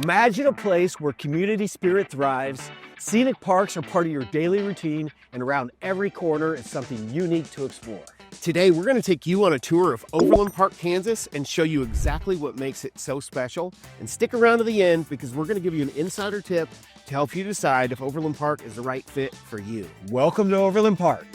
Imagine a place where community spirit thrives, scenic parks are part of your daily routine, and around every corner is something unique to explore. Today, we're going to take you on a tour of Overland Park, Kansas, and show you exactly what makes it so special. And stick around to the end because we're going to give you an insider tip to help you decide if Overland Park is the right fit for you. Welcome to Overland Park.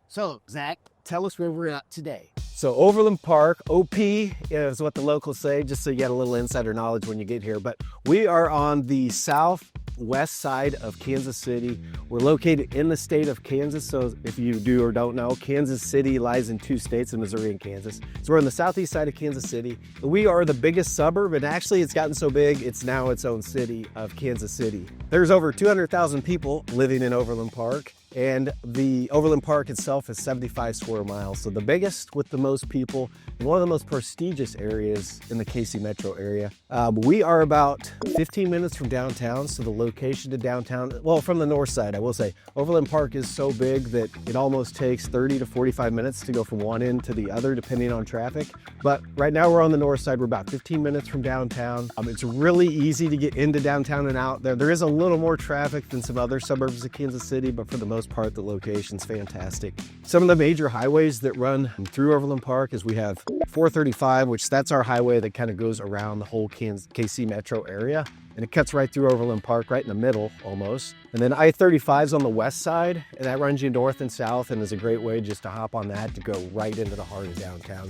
So, Zach, tell us where we're at today. So Overland Park, OP is what the locals say, just so you get a little insider knowledge when you get here. But we are on the southwest side of Kansas City. We're located in the state of Kansas. So if you do or don't know, Kansas City lies in two states, in Missouri and Kansas. So we're on the southeast side of Kansas City. We are the biggest suburb, and actually it's gotten so big, it's now its own city of Kansas City. There's over 200,000 people living in Overland Park. And the Overland Park itself is 75 square miles. So the biggest with the most people and one of the most prestigious areas in the KC metro area. We are about 15 minutes from downtown. So the location to downtown, well, from the north side, I will say Overland Park is so big that it almost takes 30 to 45 minutes to go from one end to the other, depending on traffic. But right now we're on the north side. We're about 15 minutes from downtown. It's really easy to get into downtown and out there. There is a little more traffic than some other suburbs of Kansas City, but for the most part, the location's fantastic. Some of the major highways that run through Overland Park is we have 435, which that's our highway that kind of goes around the whole KC metro area. And it cuts right through Overland Park, right in the middle almost. And then I-35 is on the west side, and that runs you north and south and is a great way just to hop on that to go right into the heart of downtown.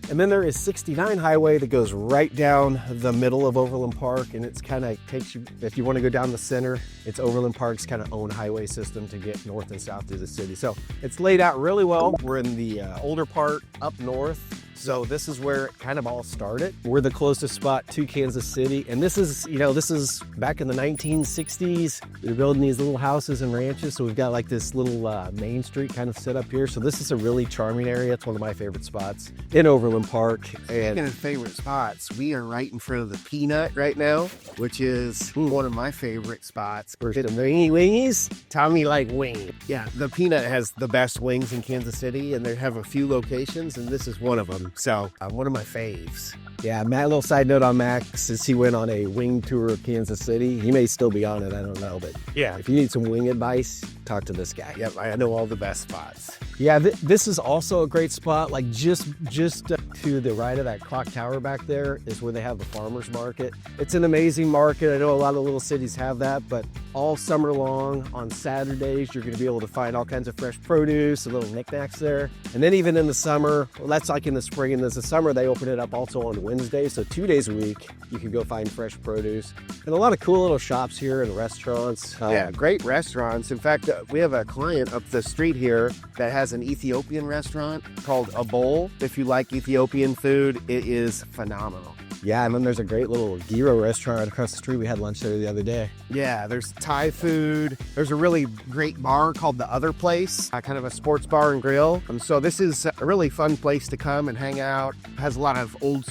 And then there is 69 highway that goes right down the middle of Overland Park, and it's kind of takes you, if you want to go down the center, it's Overland Park's kind of own highway system to get north and south through the city. So it's laid out really well. We're in the older part up north. So this is where it kind of all started. We're the closest spot to Kansas City. And this is back in the 1960s. They're building these little houses and ranches. So we've got like this little main street kind of set up here. So this is a really charming area. It's one of my favorite spots in Overland Park. And Speaking of favorite spots, we are right in front of the Peanut right now, which is one of my favorite spots. for some wingies. Tommy like wing. Yeah, the Peanut has the best wings in Kansas City, and they have a few locations, and this is one of them. So one of my faves. Yeah, Matt, a little side note on Max, since he went on a wing tour of Kansas City. He may still be on it, I don't know. But Yeah. if you need some wing advice, talk to this guy. Yep, I know all the best spots. Yeah, this is also a great spot. Like just to the right of that clock tower back there is where they have the farmers market. It's an amazing market. I know a lot of little cities have that, but all summer long on Saturdays, you're going to be able to find all kinds of fresh produce and little knickknacks there. And then even in the summer, well, that's like in the spring, and in the summer they open it up also on Wednesday. So 2 days a week, you can go find fresh produce. And a lot of cool little shops here and restaurants. Yeah, great restaurants. In fact, we have a client up the street here that has an Ethiopian restaurant called A Bowl. If you like Ethiopian food, it is phenomenal. Yeah, and then there's a great little gyro restaurant across the street. We had lunch there the other day. Yeah, there's Thai food. There's a really great bar called The Other Place, kind of a sports bar and grill. So this is a really fun place to come and hang out. It has a lot of old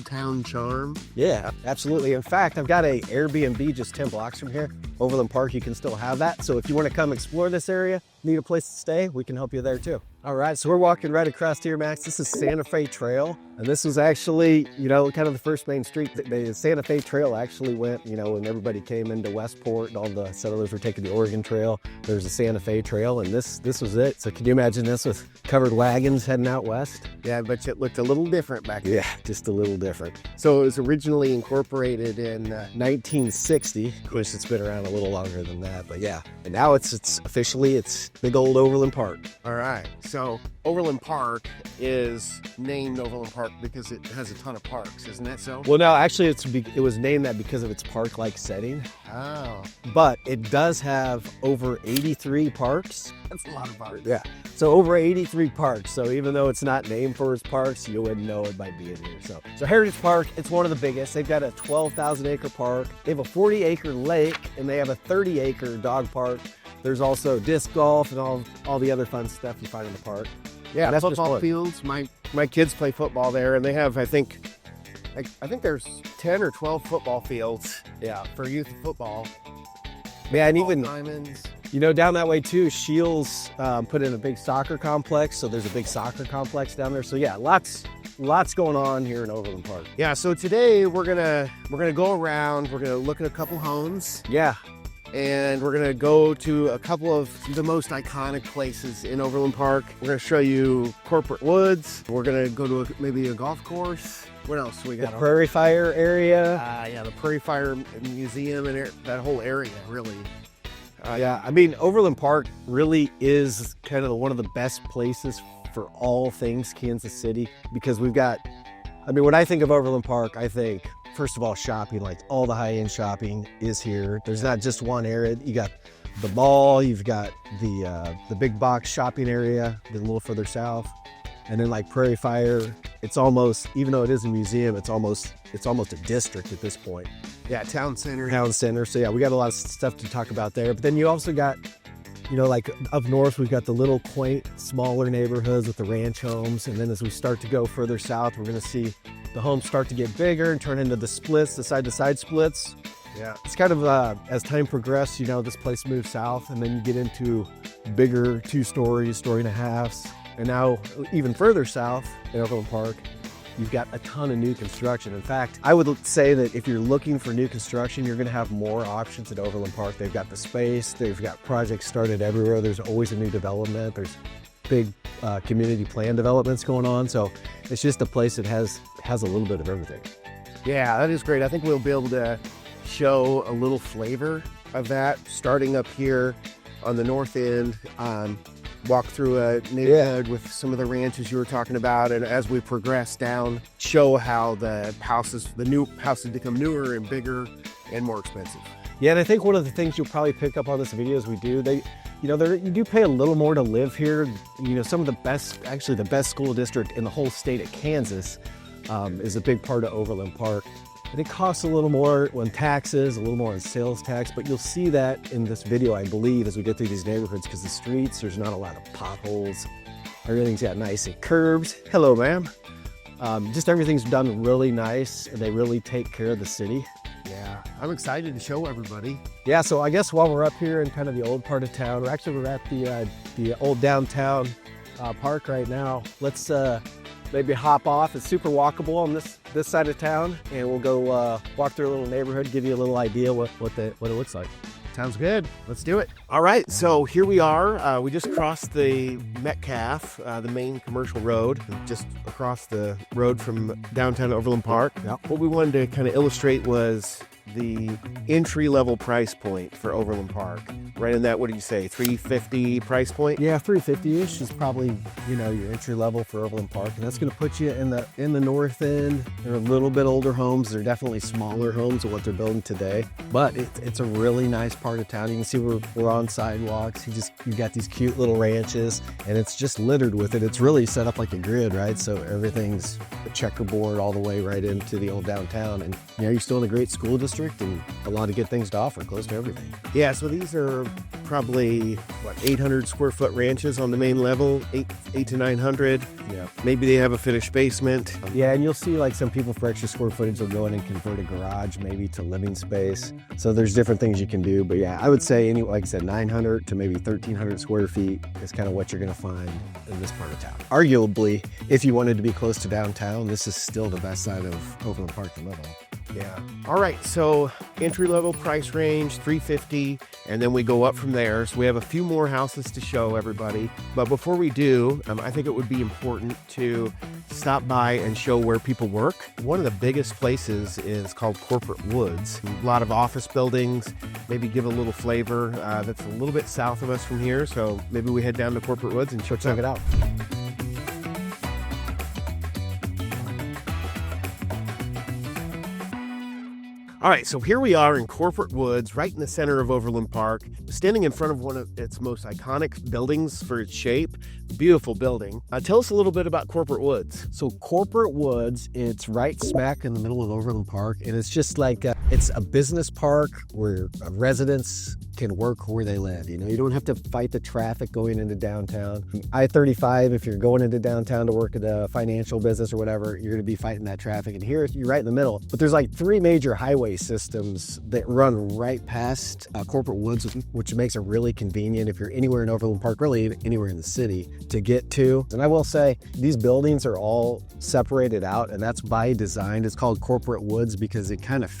town charm. Yeah, absolutely. In fact, I've got a Airbnb just 10 blocks from here. Overland Park, you can still have that. So if you want to come explore this area, need a place to stay, we can help you there too. All right, so we're walking right across here, Max. This is Santa Fe Trail. And this was actually, kind of the first main street. The Santa Fe Trail actually went, when everybody came into Westport and all the settlers were taking the Oregon Trail. There's a Santa Fe Trail, and this was it. So can you imagine this with covered wagons heading out west? Yeah, but it looked a little different back then. Yeah, just a little different. So it was originally incorporated in 1960. Of course, it's been around a little longer than that, but yeah. And now it's officially big old Overland Park. All right. So Overland Park is named Overland Park because it has a ton of parks, isn't it so? Well, no, actually it was named that because of its park-like setting. Oh. But it does have over 83 parks. That's a lot of parks. Yeah. So over 83 parks. So even though it's not named for its parks, you wouldn't know it might be in here. So Heritage Park, it's one of the biggest. They've got a 12,000 acre park. They have a 40 acre lake, and they have a 30 acre dog park. There's also disc golf and all the other fun stuff you find in the park. Yeah, that's football fields. My kids play football there, and they have, I think there's 10 or 12 football fields. Yeah. For youth football. Yeah, and even diamonds. You know, down that way too, Shields put in a big soccer complex, so there's a big soccer complex down there. So yeah, lots going on here in Overland Park. Yeah, so today we're gonna go around, we're gonna look at a couple homes. Yeah. And we're gonna go to a couple of the most iconic places in Overland Park. We're gonna show you Corporate Woods. We're gonna go to maybe a golf course. What else do we got? The Prairie Fire area. Yeah, the Prairie Fire Museum and that whole area, really. Yeah, I mean, Overland Park really is kind of one of the best places for all things Kansas City, because we've got, I mean, when I think of Overland Park, I think, first of all, shopping, like all the high-end shopping is here. There's not just one area. You got the mall, you've got the big box shopping area a little further south. And then like Prairie Fire, it's almost, even though it is a museum, it's almost a district at this point. Yeah, town center. Town center. So yeah, we got a lot of stuff to talk about there. But then you also got, you know, like up north, we've got the little quaint, smaller neighborhoods with the ranch homes. And then as we start to go further south, we're going to see the homes start to get bigger and turn into the splits, the side-to-side splits. Yeah. It's kind of, as time progressed, you know, this place moves south, and then you get into bigger 2-story, story and a halves. And now even further south in Overland Park, you've got a ton of new construction. In fact, I would say that if you're looking for new construction, you're going to have more options at Overland Park. They've got the space, they've got projects started everywhere. There's always a new development. There's big community plan developments going on. So it's just a place that has a little bit of everything. Yeah, that is great. I think we'll be able to show a little flavor of that starting up here on the north end. Walk through a neighborhood with some of the ranches you were talking about, and as we progress down, show how the new houses become newer and bigger and more expensive. Yeah, and I think one of the things you'll probably pick up on this video as we do, you do pay a little more to live here. You know, some of the best school district in the whole state of Kansas is a big part of Overland Park. And it costs a little more on taxes, a little more on sales tax, but you'll see that in this video, I believe, as we get through these neighborhoods, because the streets, there's not a lot of potholes. Everything's got nice and curbs. Hello, ma'am. Just everything's done really nice, and they really take care of the city. Yeah, I'm excited to show everybody. Yeah, so I guess while we're up here in kind of the old part of town, we're at the old downtown park right now. Let's maybe hop off. It's super walkable on this side of town, and we'll go walk through a little neighborhood, give you a little idea what it looks like. Sounds good. Let's do it. All right, so here we are. We just crossed the Metcalf, the main commercial road, just across the road from downtown Overland Park. Yep. What we wanted to kind of illustrate was the entry-level price point for Overland Park. Right in that, what did you say, $350 price point? Yeah, $350-ish is probably, you know, your entry level for Overland Park, and that's going to put you in the north end. They're a little bit older homes. They're definitely smaller homes than what they're building today, but it's a really nice part of town. You can see we're on sidewalks. You've got these cute little ranches, and it's just littered with it. It's really set up like a grid, right? So everything's a checkerboard all the way right into the old downtown, and you know, you're still in a great school district and a lot of good things to offer, close to everything. Yeah, so these are probably 800 square foot ranches on the main level, 8 to 900. Yeah, maybe they have a finished basement. Yeah, and you'll see like some people for extra square footage will go in and convert a garage maybe to living space. So there's different things you can do, but yeah, I would say like I said, 900 to maybe 1,300 square feet is kind of what you're going to find in this part of town. Arguably, if you wanted to be close to downtown, this is still the best side of Overland Park to live on. Yeah. All right. So entry-level price range, $350, and then we go up from there. So we have a few more houses to show everybody. But before we do, I think it would be important to stop by and show where people work. One of the biggest places is called Corporate Woods. A lot of office buildings. Maybe give a little flavor. That's a little bit south of us from here. So maybe we head down to Corporate Woods and check it out. All right, so here we are in Corporate Woods, right in the center of Overland Park, standing in front of one of its most iconic buildings for its shape, Beautiful building. Tell us a little bit about Corporate Woods. So Corporate Woods, it's right smack in the middle of Overland Park, and it's just like it's a business park where residents can work where they live. You know, you don't have to fight the traffic going into downtown. I-35, if you're going into downtown to work at a financial business or whatever, you're going to be fighting that traffic. And here, you're right in the middle. But there's like 3 major highway systems that run right past Corporate Woods, which makes it really convenient if you're anywhere in Overland Park, really anywhere in the city, to get to. And I will say, these buildings are all separated out, and that's by design. It's called Corporate Woods because it kind of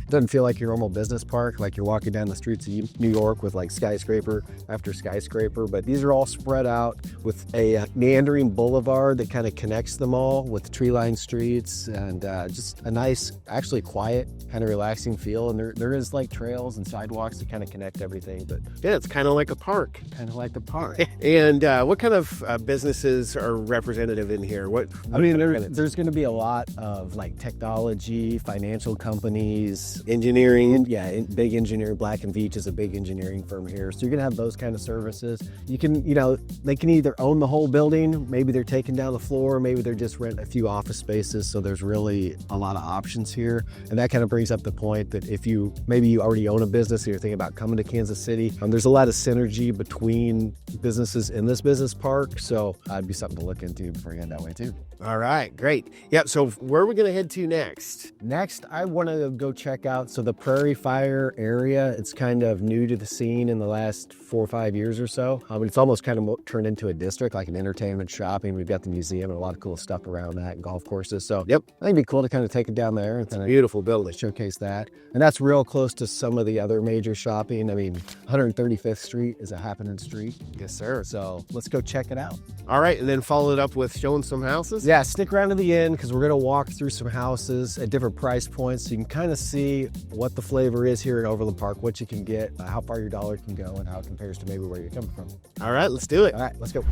doesn't feel like your normal business park, like you're walking down the streets of New York with like skyscraper after skyscraper. But these are all spread out with a meandering boulevard that kind of connects them all with tree-lined streets, and just a nice, actually quiet, kind of relaxing feel. And there is like trails and sidewalks that kind of connect everything. But yeah, it's kind of like a park. Kind of like the park. And what kind of businesses are representative in here? I mean, there's going to be a lot of like technology, financial companies, engineering. Yeah, big engineering. Black & Veatch is a big engineering firm here. So you're going to have those kind of services. You can, you know, they can either own the whole building, maybe they're taking down the floor, maybe they're just renting a few office spaces. So there's really a lot of options here. And that kind of brings up the point that if maybe you already own a business and you're thinking about coming to Kansas City, there's a lot of synergy between businesses in this business park. So that'd be something to look into before you head that way too. All right, great. Yep, so where are we going to head to next? Next, I want to go check out, so the Prairie Fire area, it's kind of new to the scene in the last 4 or 5 years or so. It's almost kind of turned into a district, like an entertainment shopping. We've got the museum and a lot of cool stuff around that, and golf courses. So yep, I think it'd be cool to kind of take it down there. It's a beautiful building. Showcase that. And that's real close to some of the other major shopping. I mean, 135th Street is a happening street. Yes, sir. So let's go check it out. All right, and then follow it up with showing some houses? Yeah, stick around to the end because we're going to walk through some houses at different price points so you can kind of see what the flavor is here in Overland Park, what you can get, how far your dollar can go, and how it compares to maybe where you're coming from. All right, let's do it. All right, let's go.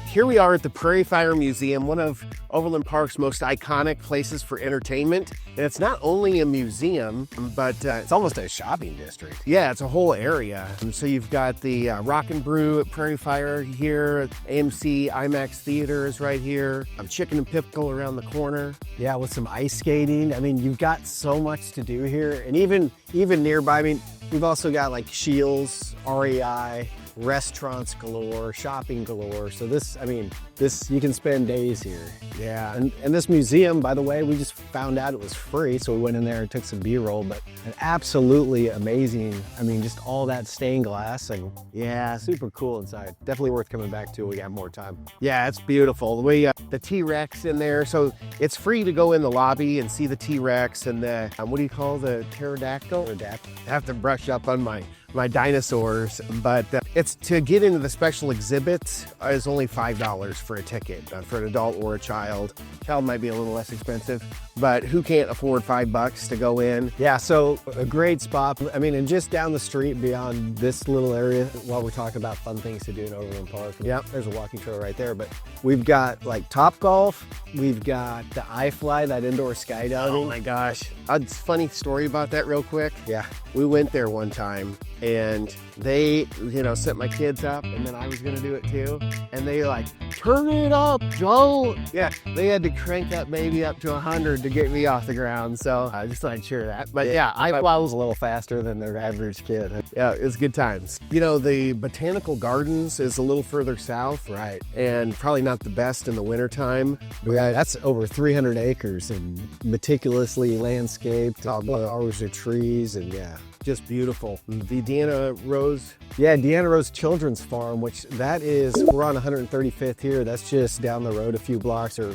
Here we are at the Prairie Fire Museum, one of Overland Park's most iconic places for entertainment. And it's not only a museum, but it's almost a shopping district. Yeah, it's a whole area. So you've got the Rock and Brew at Prairie Fire here, AMC IMAX Theater is right here, Chicken and Pickle around the corner. Yeah, with some ice skating. I mean, you've got so much to do here. And even nearby, I mean, we've also got like Shields, REI, restaurants galore, shopping galore. So this, you can spend days here. Yeah. And this museum, by the way, we just found out it was free. So we went in there and took some B-roll, but an absolutely amazing, just all that stained glass and yeah, super cool inside. Definitely worth coming back to. We got more time. Yeah, it's beautiful. The way the T-Rex in there. So it's free to go in the lobby and see the T-Rex and the, what do you call the pterodactyl? Pterodactyl. I have to brush up on my dinosaurs, but it's to get into the special exhibits is only $5 for a ticket for an adult or a child. Child might be a little less expensive, but who can't afford $5 to go in? Yeah, so a great spot. And just down the street beyond this little area, while we're talking about fun things to do in Overland Park, yep, there's a walking trail right there. But we've got like Top Golf, we've got the iFly, that indoor skydiving. Oh my gosh, a funny story about that real quick. Yeah, we went there one time and they, set my kids up, and then I was gonna do it too. And they like, turn it up, Joe. Yeah, they had to crank that baby up to 100 to get me off the ground. So I just thought I'd share that. But yeah, I was a little faster than their average kid. Yeah, it was good times. The Botanical Gardens is a little further south. Right. And probably not the best in the wintertime. Yeah, that's over 300 acres and meticulously landscaped, hours of trees, and yeah. Just beautiful. The Deanna Rose. Yeah, Deanna Rose Children's Farm, which we're on 135th here. That's just down the road a few blocks or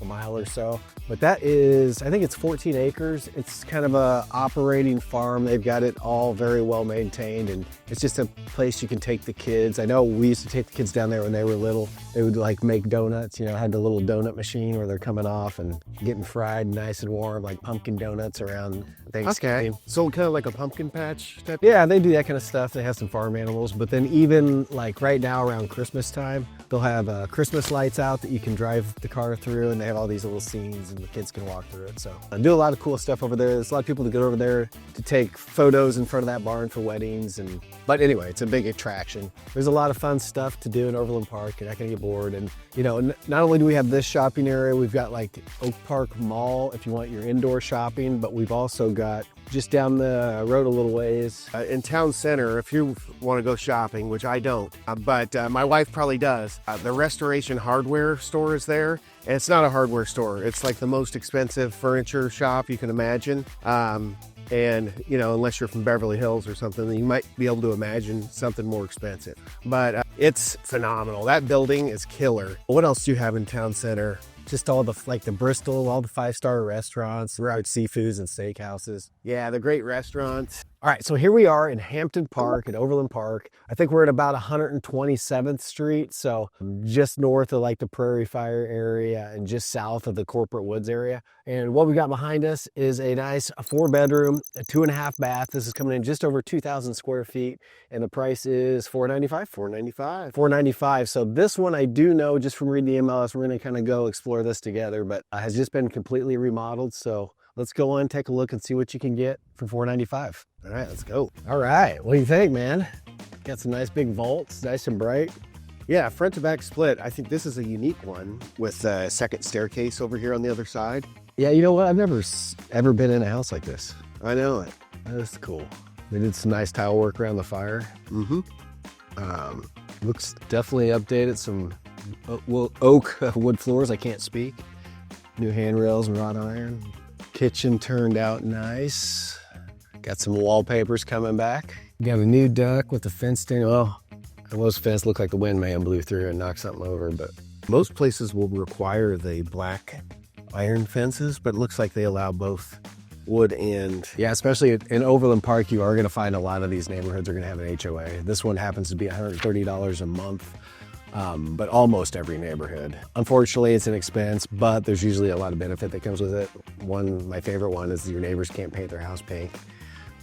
a mile or so. But that is, I think it's 14 acres. It's kind of a operating farm. They've got it all very well maintained, and it's just a place you can take the kids. I know we used to take the kids down there when they were little. They would like make donuts, had the little donut machine where they're coming off and getting fried nice and warm, like pumpkin donuts around Thanksgiving. Okay. So kind of like a pumpkin patch type? Yeah, they do that kind of stuff. They have some farm animals, but then even like right now around Christmas time, they'll have Christmas lights out that you can drive the car through, and they have all these little scenes and the kids can walk through it. So I do a lot of cool stuff over there. There's a lot of people that go over there to take photos in front of that barn for weddings. But anyway, it's a big attraction. There's a lot of fun stuff to do in Overland Park. You're not gonna get bored. And you know, not only do we have this shopping area, we've got like the Oak Park Mall if you want your indoor shopping, but we've also got just down the road a little ways. In town center, if you want to go shopping, which I don't, but my wife probably does, the Restoration Hardware store is there. And it's not a hardware store. It's like the most expensive furniture shop you can imagine. And, you know, unless you're from Beverly Hills or something, you might be able to imagine something more expensive. But it's phenomenal. That building is killer. What else do you have in town center? Just all the, like the Bristol, all the 5-star restaurants, route seafoods and steakhouses. Yeah, the great restaurants. All right, so here we are in Hampton Park at Overland Park. I think we're at about 127th Street, so just north of like the Prairie Fire area and just south of the Corporate Woods area. And what we got behind us is a nice 4-bedroom, a 2.5 bath. This is coming in just over 2,000 square feet, and the price is $495. $495. So this one I do know just from reading the MLS. We're going to kind of go explore this together, but has just been completely remodeled. So let's go on, take a look, and see what you can get for $495. All right, let's go. All right, what do you think, man? Got some nice big vaults, nice and bright. Yeah, front to back split. I think this is a unique one with a second staircase over here on the other side. Yeah, you know what? I've never ever been in a house like this. I know it. That's cool. They did some nice tile work around the fire. Mm-hmm. Looks definitely updated. Some oak wood floors. I can't speak. New handrails and wrought iron. Kitchen turned out nice. Got some wallpapers coming back. Got a new duct with the fenced in. Well, those fence looked like the wind man blew through and knocked something over, but most places will require the black iron fences, but it looks like they allow both wood and... Yeah, especially in Overland Park, you are going to find a lot of these neighborhoods are going to have an HOA. This one happens to be $130 a month. But almost every neighborhood. Unfortunately, it's an expense, but there's usually a lot of benefit that comes with it. My favorite one is your neighbors can't paint their house pink.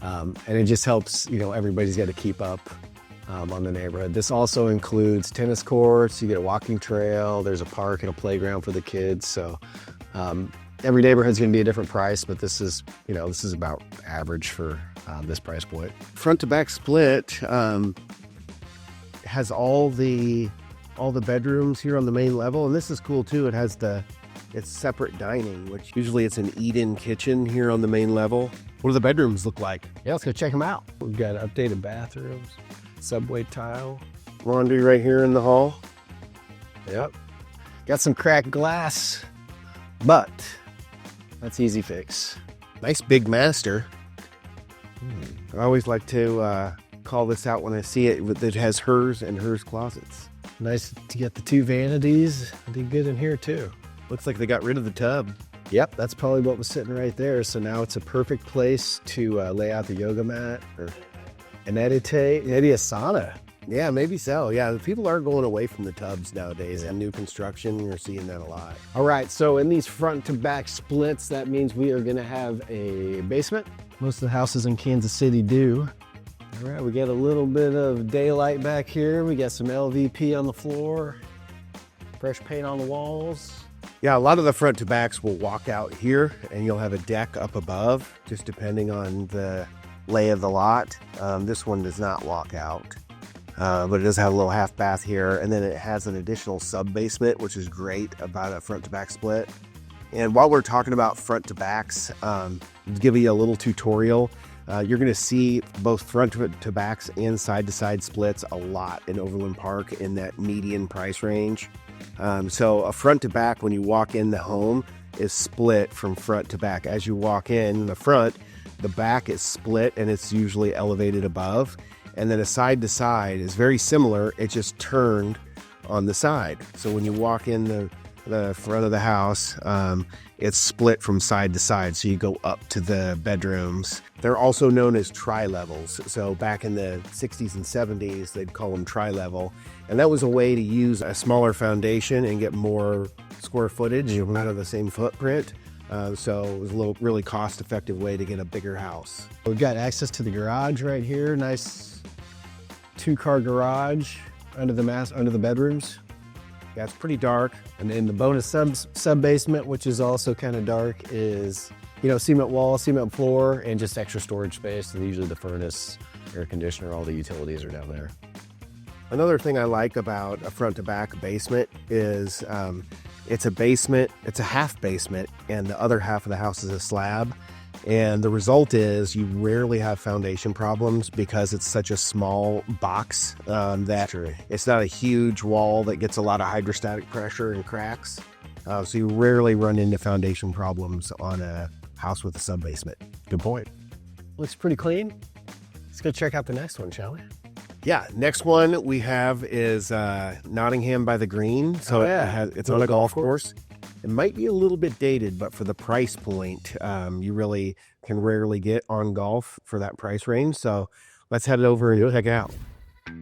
And it just helps, you know, everybody's got to keep up on the neighborhood. This also includes tennis courts, you get a walking trail, there's a park and a playground for the kids. So every neighborhood's going to be a different price, but this is, you know, this is about average for this price point. Front to back split has all the bedrooms here on the main level, and this is cool too. It's separate dining, which usually it's an eat-in kitchen here on the main level. What do the bedrooms look like? Yeah, let's go check them out. We've got updated bathrooms, subway tile. Laundry right here in the hall. Yep. Got some cracked glass, but that's easy fix. Nice big master. I always like to call this out when I see it. It has hers and hers closets. Nice to get the 2 vanities. Did good in here too. Looks like they got rid of the tub. Yep, that's probably what was sitting right there. So now it's a perfect place to lay out the yoga mat or an meditate, maybe a sauna. Yeah, maybe so. Yeah, people are going away from the tubs nowadays. And new construction, you're seeing that a lot. All right, so in these front to back splits, that means we are gonna have a basement. Most of the houses in Kansas City do. All right, we got a little bit of daylight back here. We got some LVP on the floor, fresh paint on the walls. Yeah, a lot of the front to backs will walk out here and you'll have a deck up above, just depending on the lay of the lot. This one does not walk out, but it does have a little half bath here. And then it has an additional sub basement, which is great about a front to back split. And while we're talking about front to backs, to give you a little tutorial, you're going to see both front to backs and side to side splits a lot in Overland Park in that median price range. So a front to back, when you walk in the home, is split from front to back. As you walk in the front, the back is split and it's usually elevated above. And then a side to side is very similar. It's just turned on the side. So when you walk in the front of the house, it's split from side to side. So you go up to the bedrooms. They're also known as tri-levels. So back in the 60s and 70s, they'd call them tri-level. And that was a way to use a smaller foundation and get more square footage out of the same footprint. So it was a really cost-effective way to get a bigger house. We've got access to the garage right here. Nice 2-car garage under the bedrooms. Yeah, it's pretty dark. And then the bonus sub basement, which is also kind of dark, is, you know, cement wall, cement floor, and just extra storage space. And usually the furnace, air conditioner, all the utilities are down there. Another thing I like about a front to back basement is it's a basement, it's a half basement, and the other half of the house is a slab. And the result is you rarely have foundation problems because it's such a small box that it's not a huge wall that gets a lot of hydrostatic pressure and cracks. So you rarely run into foundation problems on a house with a sub basement. Good point. Looks pretty clean. Let's go check out the next one, shall we? Yeah, next one we have is Nottingham by the Green. So it's on a golf course. It might be a little bit dated, but for the price point, you really can rarely get on golf for that price range. So let's head over and check it out.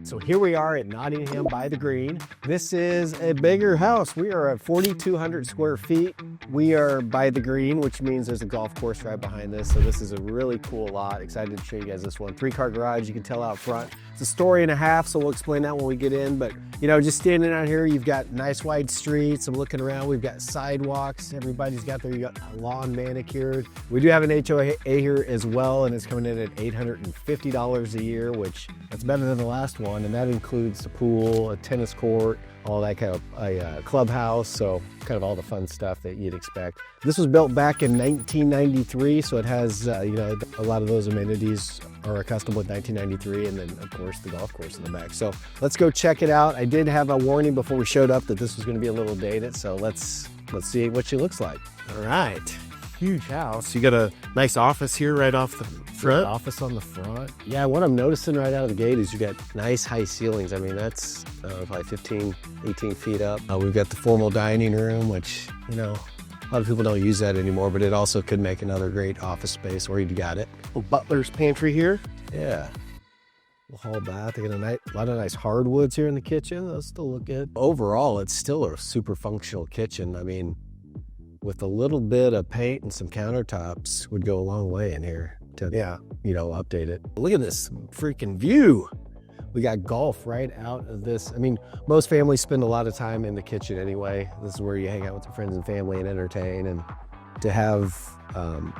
So here we are at Nottingham by the Green. This is a bigger house. We are at 4,200 square feet. We are by the Green, which means there's a golf course right behind this. So this is a really cool lot. Excited to show you guys this one. 3-car garage, you can tell out front. It's a story and a half, so we'll explain that when we get in. But, you know, just standing out here, you've got nice wide streets. I'm looking around, we've got sidewalks. Everybody's got their lawn manicured. We do have an HOA here as well, and it's coming in at $850 a year, which that's better than the last one. And that includes a pool, a tennis court, all that kind of a clubhouse. So kind of all the fun stuff that you'd expect. This was built back in 1993, so it has, you know, a lot of those amenities are accustomed with 1993, and then of course the golf course in the back. So let's go check it out. I did have a warning before we showed up that this was going to be a little dated, so let's see what she looks like. All right, huge house. You got a nice office here right off the front. Office on the front. Yeah, what I'm noticing right out of the gate is you got nice high ceilings. I mean, that's probably 15, 18 feet up. We've got the formal dining room, which, you know, a lot of people don't use that anymore, but it also could make another great office space where you got it. Little butler's pantry here. Yeah. Little hall bath. They got a lot of nice hardwoods here in the kitchen. Those still look good. Overall, it's still a super functional kitchen. I mean, with a little bit of paint and some countertops would go a long way in here to, you know, update it. Look at this freaking view. We got golf right out of this. I mean, most families spend a lot of time in the kitchen anyway. This is where you hang out with your friends and family and entertain. And to have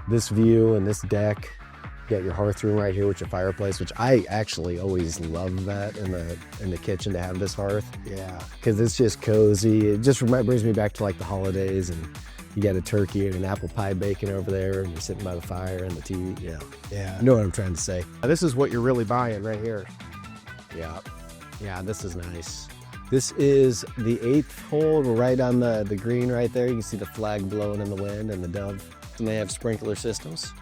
this view and this deck, you got your hearth room right here with your fireplace, which I actually always love that in the kitchen to have this hearth. Yeah, because it's just cozy. It just brings me back to like the holidays, and you got a turkey and an apple pie bacon over there, and you're sitting by the fire and the TV. Yeah. You know what I'm trying to say. This is what you're really buying right here. Yeah, this is nice. This is the 8th hole. We're right on the green right there. You can see the flag blowing in the wind and the dove. And they have sprinkler systems.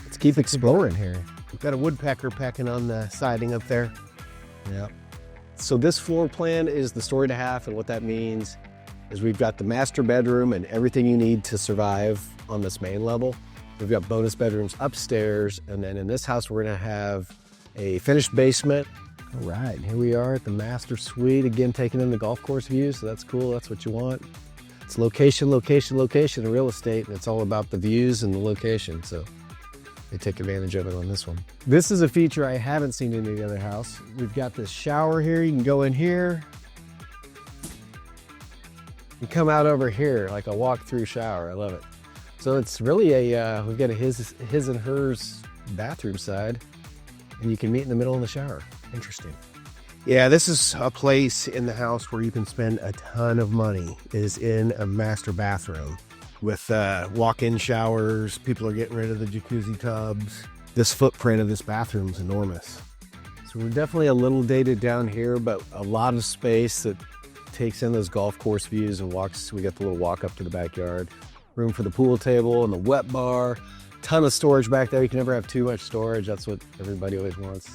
Let's keep exploring here. We've got a woodpecker pecking on the siding up there. Yeah. So this floor plan is the story and a half, and what that means is we've got the master bedroom and everything you need to survive on this main level. We've got bonus bedrooms upstairs, and then in this house we're gonna have a finished basement. All right, here we are at the master suite, again taking in the golf course view, so that's cool. That's what you want. It's location, location, location in real estate, and it's all about the views and the location, so they take advantage of it on this one. This is a feature I haven't seen in any other house. We've got this shower here. You can go in here and come out over here like a walk-through shower. I love it. So it's really we've got a his and hers bathroom side, and you can meet in the middle of the shower. Interesting. Yeah, this is a place in the house where you can spend a ton of money, is in a master bathroom with walk-in showers. People are getting rid of the jacuzzi tubs. This footprint of this bathroom is enormous. So we're definitely a little dated down here, but a lot of space that takes in those golf course views and walks. We got the little walk up to the backyard. Room for the pool table and the wet bar. Ton of storage back there. You can never have too much storage. That's what everybody always wants.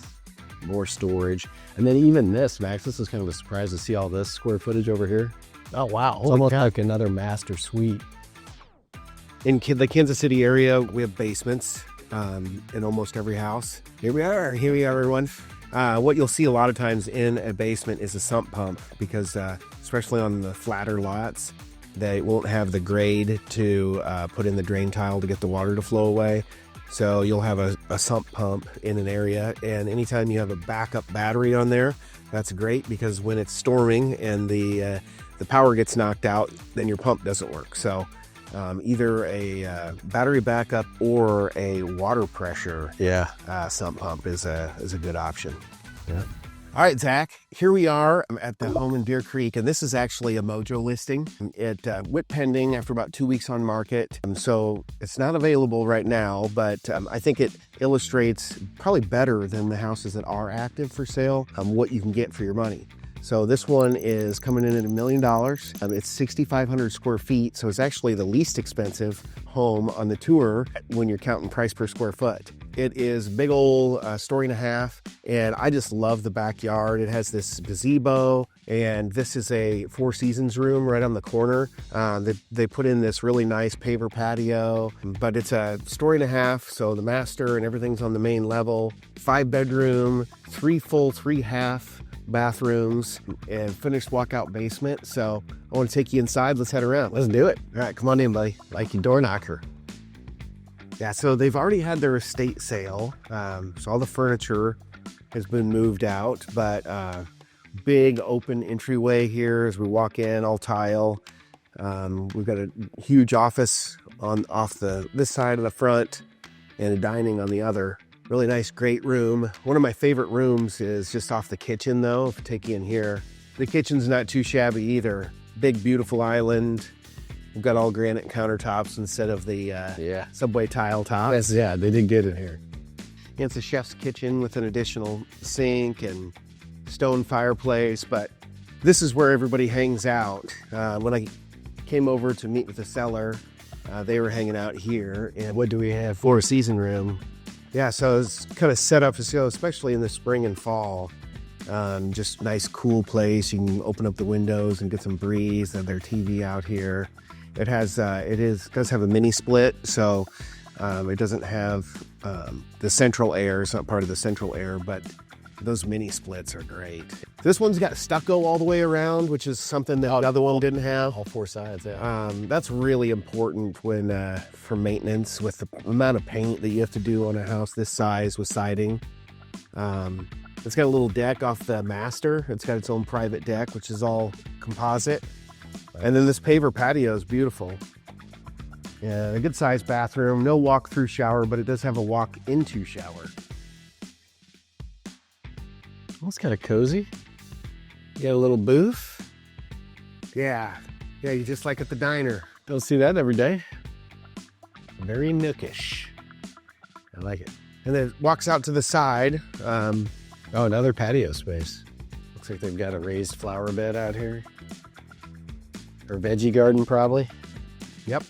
More storage. And then even this, Max, this is kind of a surprise to see all this square footage over here. Oh, wow. It's almost like another master suite. In the Kansas City area, we have basements in almost every house. Here we are, everyone. What you'll see a lot of times in a basement is a sump pump, because especially on the flatter lots, they won't have the grade to put in the drain tile to get the water to flow away. So you'll have a sump pump in an area, and anytime you have a backup battery on there, that's great, because when it's storming and the power gets knocked out, then your pump doesn't work. So either a battery backup or a water pressure sump pump is a good option. Yeah. All right, Zach, here we are at the home in Deer Creek, and this is actually a MoJo listing. It went pending after about 2 weeks on market, so it's not available right now, but I think it illustrates probably better than the houses that are active for sale, what you can get for your money. So this one is coming in at $1 million. It's 6,500 square feet, so it's actually the least expensive home on the tour when you're counting price per square foot. It is a big old story and a half, and I just love the backyard. It has this gazebo, and this is a Four Seasons room right on the corner. They put in this really nice paver patio, but it's a story and a half, so the master and everything's on the main level. 5-bedroom, 3 full, 3 half bathrooms, and finished walkout basement. So I want to take you inside. Let's head around. Let's do it. All right, come on in, buddy. Like your door knocker. Yeah, so they've already had their estate sale. So all the furniture has been moved out, but big open entryway here as we walk in, all tile. We've got a huge office off this side of the front and a dining on the other. Really nice, great room. One of my favorite rooms is just off the kitchen, though. If I take you in here, the kitchen's not too shabby either. Big, beautiful island. We've got all granite countertops instead of the subway tile tops. Yeah, they did good in here. And it's a chef's kitchen with an additional sink and stone fireplace, but this is where everybody hangs out. When I came over to meet with the seller, they were hanging out here. And What do we have? Four Season room. Yeah, so it's kind of set up to go, especially in the spring and fall. Just nice, cool place. You can open up the windows and get some breeze. They have their TV out here. It does have a mini split, so it doesn't have the central air. It's not part of the central air, but those mini splits are great. This one's got stucco all the way around, which is something that the other one didn't have. All 4 sides, yeah. That's really important when for maintenance, with the amount of paint that you have to do on a house this size with siding. It's got a little deck off the master. It's got its own private deck, which is all composite. And then this paver patio is beautiful. Yeah, a good sized bathroom. No walk-through shower, but it does have a walk-into shower. Well, it's kind of cozy. You got a little booth. Yeah, you just like at the diner. Don't see that every day. Very nookish. I like it. And then it walks out to the side. Oh, another patio space. Looks like they've got a raised flower bed out here. Or veggie garden, probably. Yep.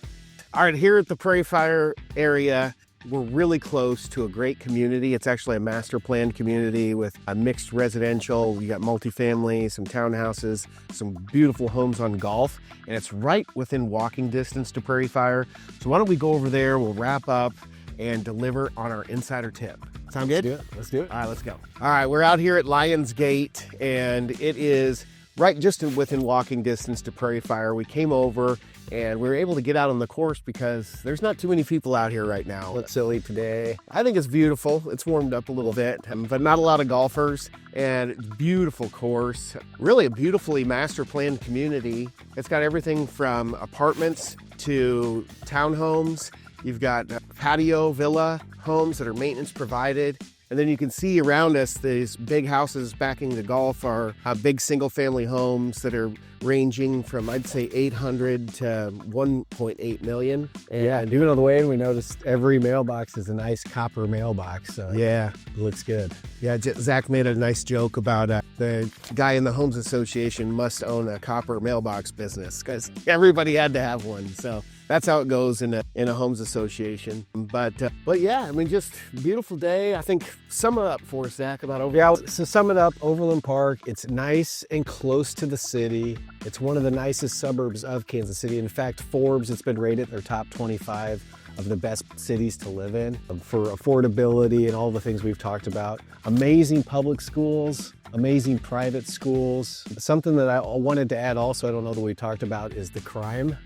All right, here at the Prairie Fire area, we're really close to a great community. It's actually a master planned community with a mixed residential. We got multifamily, some townhouses, some beautiful homes on Gulf, and it's right within walking distance to Prairie Fire. So why don't we go over there, we'll wrap up and deliver on our insider tip. Sound good? Let's do it. All right, let's go. All right, we're out here at Lions Gate, and it is right just within walking distance to Prairie Fire. We came over and we were able to get out on the course because there's not too many people out here right now. Looks silly today. I think it's beautiful. It's warmed up a little bit, but not a lot of golfers, and it's a beautiful course. Really a beautifully master planned community. It's got everything from apartments to townhomes. You've got patio villa homes that are maintenance provided. And then you can see around us, these big houses backing the Gulf are big single family homes that are ranging from, I'd say, 800 to 1.8 million. Yeah, and even on the way in, we noticed every mailbox is a nice copper mailbox. So yeah, it looks good. Yeah, Zach made a nice joke about the guy in the Homes Association must own a copper mailbox business because everybody had to have one. So that's how it goes in a homes association. But yeah, I mean, just beautiful day. I think sum it up for us, Zach, about Overland. Yeah, so sum it up, Overland Park, it's nice and close to the city. It's one of the nicest suburbs of Kansas City. In fact, Forbes, it's been rated their top 25 of the best cities to live in for affordability and all the things we've talked about. Amazing public schools, amazing private schools. Something that I wanted to add also, I don't know that we talked about, is the crime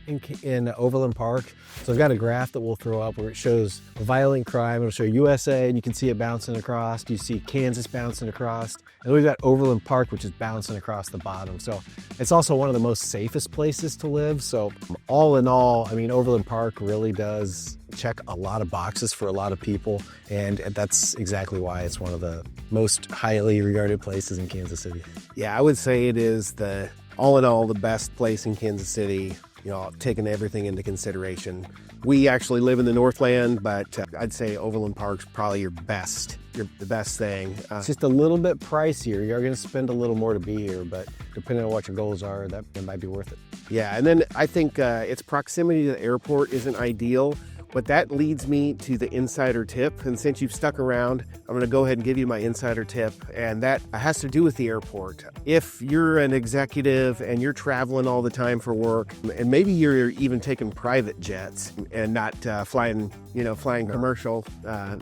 in Overland Park. So I've got a graph that we'll throw up where it shows violent crime. It'll show USA, and you can see it bouncing across. You see Kansas bouncing across. And we've got Overland Park, which is bouncing across the bottom. So it's also one of the most safest places to live. So all in all, I mean, Overland Park really does check a lot of boxes for a lot of people. And that's exactly why it's one of the most highly regarded places in Kansas City. Yeah, I would say it is all in all, the best place in Kansas City, taking everything into consideration. We actually live in the Northland, but I'd say Overland Park's probably the best thing. It's just a little bit pricier. You're going to spend a little more to be here, but depending on what your goals are, that might be worth it. Yeah, and then I think its proximity to the airport isn't ideal, but that leads me to the insider tip. And since you've stuck around, I'm going to go ahead and give you my insider tip, and that has to do with the airport. If you're an executive and you're traveling all the time for work, and maybe you're even taking private jets and not flying commercial,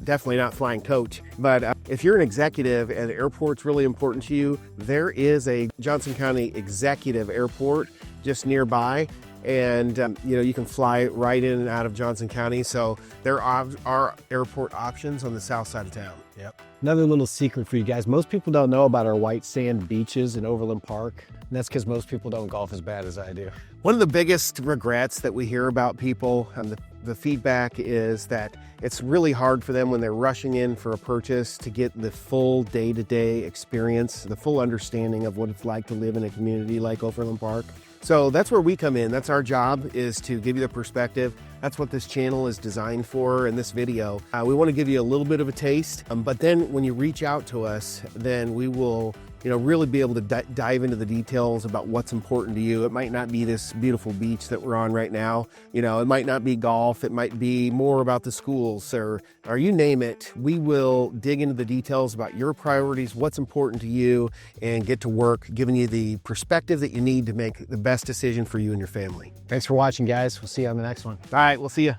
definitely not flying coach. But if you're an executive and the airport's really important to you, there is a Johnson County Executive Airport just nearby. And you can fly right in and out of Johnson County. So there are airport options on the south side of town. Yep. Another little secret for you guys. Most people don't know about our white sand beaches in Overland Park. And that's because most people don't golf as bad as I do. One of the biggest regrets that we hear about people, and the feedback is that it's really hard for them when they're rushing in for a purchase to get the full day-to-day experience, the full understanding of what it's like to live in a community like Overland Park. So that's where we come in. That's our job, is to give you the perspective. That's what this channel is designed for in this video. We want to give you a little bit of a taste, but then when you reach out to us, then we will really be able to dive into the details about what's important to you. It might not be this beautiful beach that we're on right now. It might not be golf. It might be more about the schools or you name it. We will dig into the details about your priorities, what's important to you, and get to work giving you the perspective that you need to make the best decision for you and your family. Thanks for watching, guys. We'll see you on the next one. All right, we'll see you.